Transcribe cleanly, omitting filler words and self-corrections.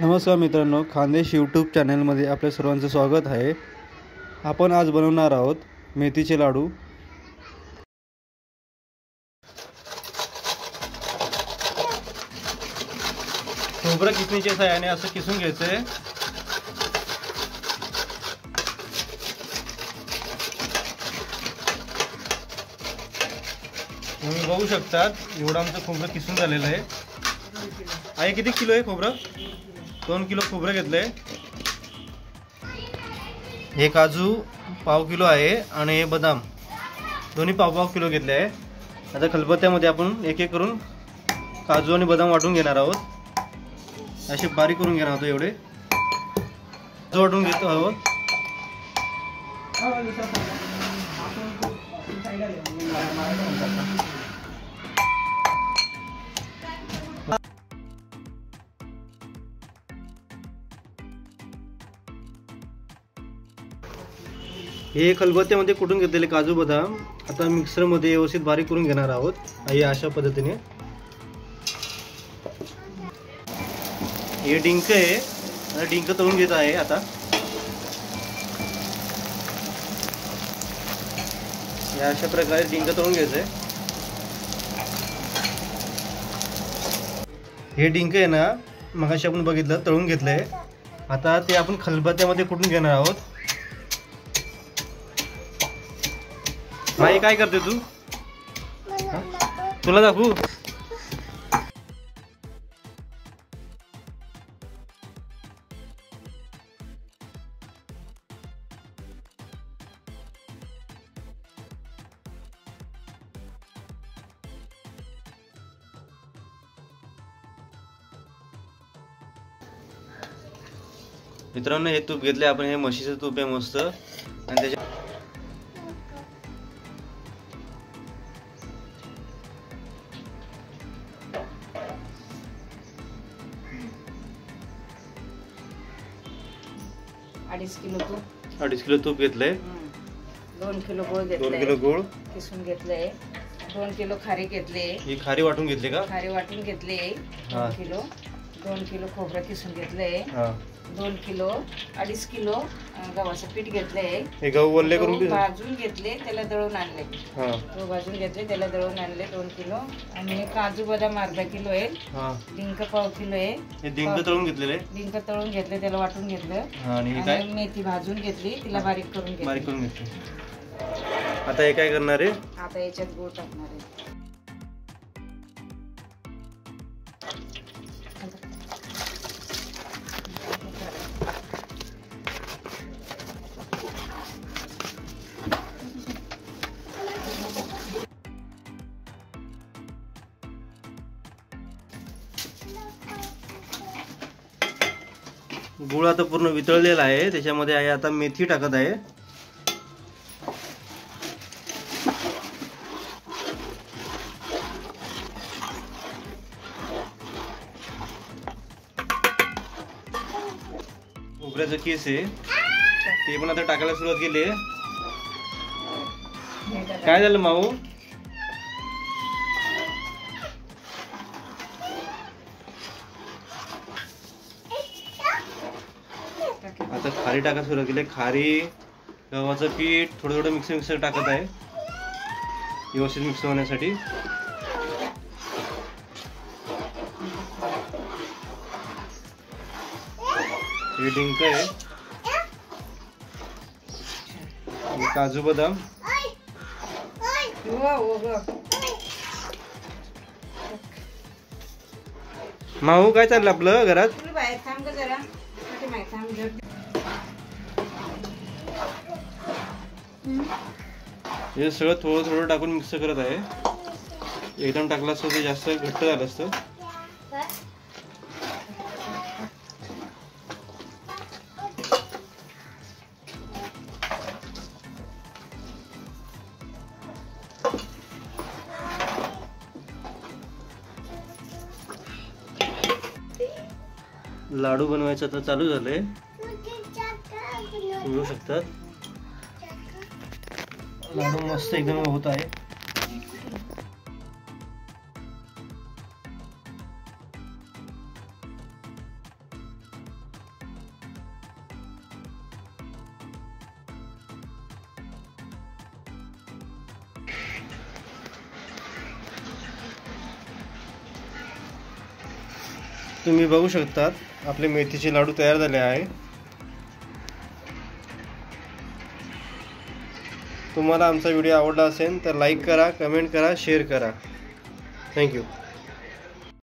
नमस्कार मित्रांनो, खानदेश यूट्यूब चॅनलमध्ये आपल्या सर्वांचं स्वागत आहे। आपण आज बनवणार आहोत मेथीचे लाडू। खोबरं किसणीच्या सहाय्याने असं किसून घ्यायचंय। तुम्ही बघू शकता एवढं आमचं खोबरं किसून झालेलं आहे। आहे किती किलो आहे खोबरं? 2 किलो खोबरं घेतलंय। हे काजू पाव किलो आहे आणि हे बदाम दोन्ही पाव किलो घेतले आहे। आता खलबत्त्यामध्ये आपण एक एक करून काजू आणि बदाम वाटून घेणार आहोत। असे बारीक करून घेणार आहोत। एवढे वाटून घेतो आहोत। हे खलबत्त्यामध्ये कुटून घेतलेले काजू बदाम आता मिक्सर मध्ये व्यवस्थित बारीक करून घेणार आहोत। हे अशा पद्धतीने हे डिंक आहे, आता डिंक तळून घेत आहे। आता या अशा प्रकारे डिंक तळून घ्यायचंय। हे डिंक आहे ना, मगाशी आपण बघितलं तळून घेतलंय। आता ते आपण खलबत्त्यामध्ये कुटून घेणार आहोत। माई काय करते तू? तुला दाखवू? मित्रांनो, हे तूप घेतले आपण। हे म्हशीचं तूप आहे मस्त। आणि त्याच्या 2.5 किलो तूप घेतलंय। 2 किलो गुळ घेतले। 2 किलो गुळ किसून घेतले। 2 किलो खारी घेतले। ही खारी वाटून घेतली का? खारी वाटून घेतली 2 किलो। 2 किलो खोबरं किसून घेतले। 2 किलो 2.5 किलो गव्हाचं पीठ घेतले। हे गहू ओले करून भाजून घेतले, त्याला दळून आणले। तो भाजून घेतले, त्याला दळून आणले 2 किलो। आणि काजू बदाम अर्धा किलो आहे। डिंक पाव किलो आहे। हे डिंक तळून घेतलेले। डिंक तळून घेतले, त्याला वाटून घेतलं। आणि मेथी भाजून घेतली, तिला बारीक करून घेतली। आता हे काय करणार आहे? आता याच्यात गूळ टाकणार आहे। गुळ आता पूर्ण वितळलेला आहे। त्याच्यामध्ये आहे आता मेथी टाकत आहे। खोबऱ्याचं केस आहे ते पण आता टाकायला सुरुवात केली। काय झालं माऊ? आता खारी टाकायला सुरुवात केली। खारी, गव्हाचं पीठ थोडं थोडं मिक्सर टाकत आहे व्यवस्थित मिक्स होण्यासाठी। हे डिंक आहे, काजू बदाम। माऊ काय चाललं आपलं घरात? हे सगळं थोडं थोडं टाकून मिक्स करत आहे। एकदम टाकलं असतं ते जास्त घट्ट झालं असतं। लाडू बनवायचं आता चालू झालंय, बघू शकतात। लाडू मस्त एकदम होत आहे। तुम्ही बघू शकतात आपले मेथीचे लाडू तयार झाले आहे. तुम्हाला आमचा व्हिडिओ आवडला असेल तर लाईक करा, कमेंट करा, शेअर करा. थँक्यू.